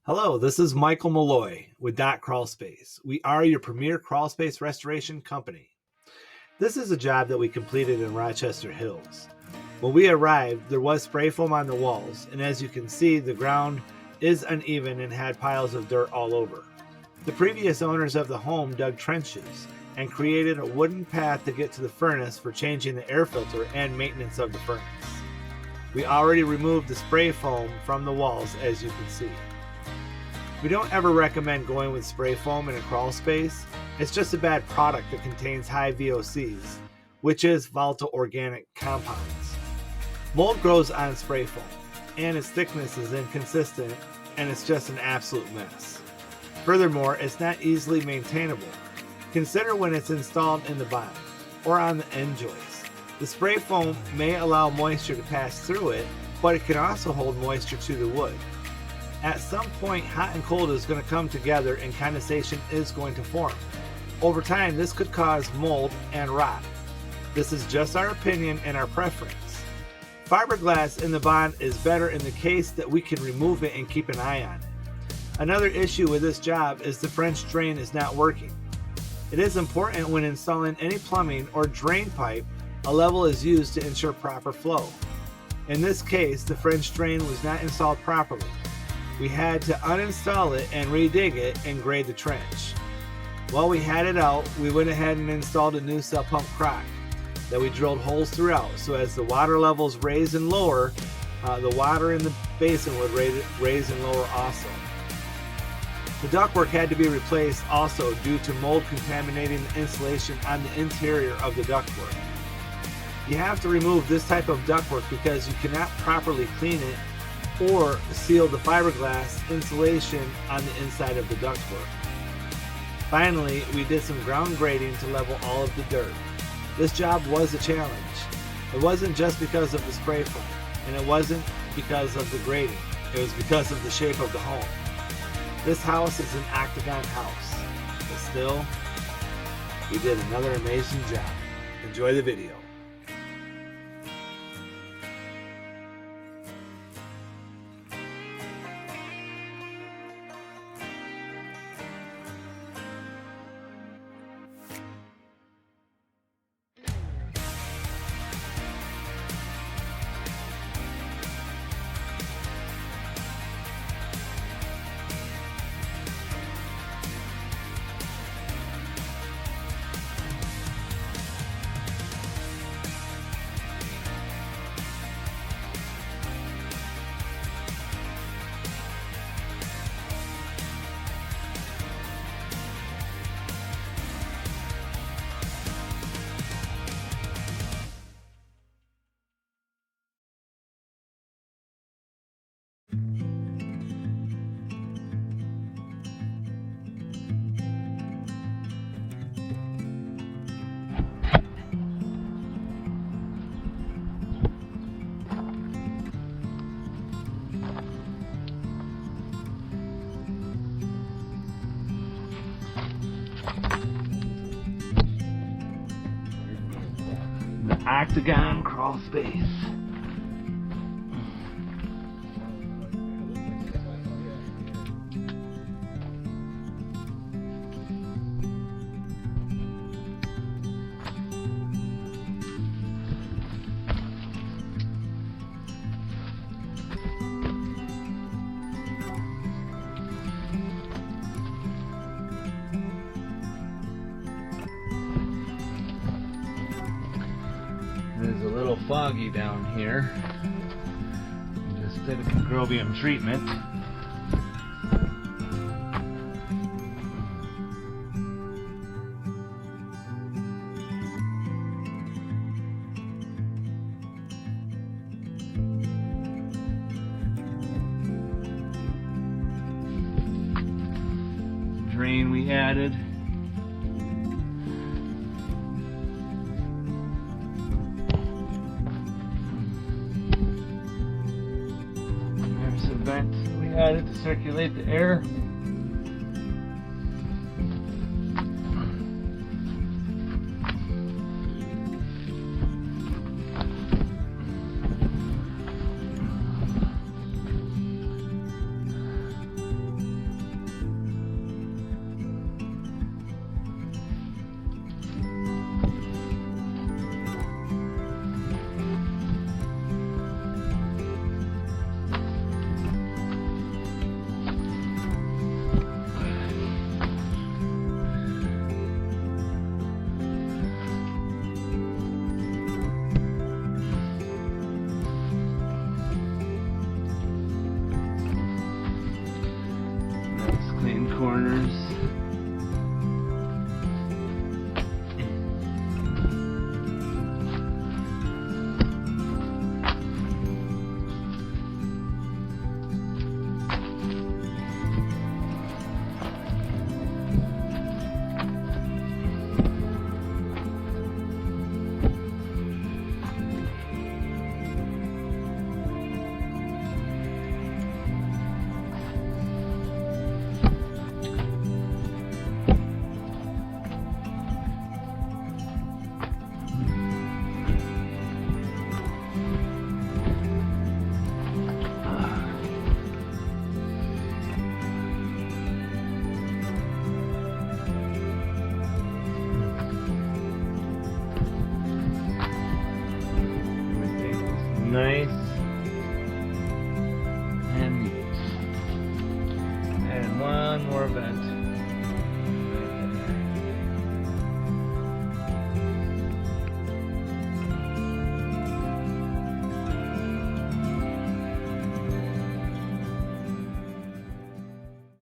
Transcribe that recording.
Hello, this is Michael Malloy with Crawlspace. We are your premier crawlspace restoration company. This is a job that we completed in Rochester Hills. When we arrived, there was spray foam on the walls, and as you can see, the ground is uneven and had piles of dirt all over. The previous owners of the home dug trenches and created a wooden path to get to the furnace for changing the air filter and maintenance of the furnace. We already removed the spray foam from the walls, as you can see. We don't ever recommend going with spray foam in a crawl space. It's just a bad product that contains high VOCs, which is volatile organic compounds. Mold grows on spray foam, and its thickness is inconsistent, and it's just an absolute mess. Furthermore, it's not easily maintainable. Consider when it's installed in the bond or on the end joist. The spray foam may allow moisture to pass through it, but it can also hold moisture to the wood. At some point, hot and cold is going to come together and condensation is going to form. Over time, this could cause mold and rot. This is just our opinion and our preference. Fiberglass in the bond is better in the case that we can remove it and keep an eye on it. Another issue with this job is the French drain is not working. It is important when installing any plumbing or drain pipe, a level is used to ensure proper flow. In this case, the French drain was not installed properly. We had to uninstall it and redig it and grade the trench. While we had it out, we went ahead and installed a new cell pump crock that we drilled holes throughout, so as the water levels raise and lower, the water in the basin would raise and lower also. The ductwork had to be replaced also due to mold contaminating the insulation on the interior of the ductwork. You have to remove this type of ductwork because you cannot properly clean it or seal the fiberglass insulation on the inside of the ductwork. Finally, we did some ground grading to level all of the dirt. This job was a challenge. It wasn't just because of the spray foam, and it wasn't because of the grading. It was because of the shape of the home. This house is an octagon house, but still, we did another amazing job. Enjoy the video. Octagon crawl space. It's a little foggy down here. Just did a microbial treatment. Drain we added. Vent we added to circulate the air. corners. Nice and neat. And one more vent.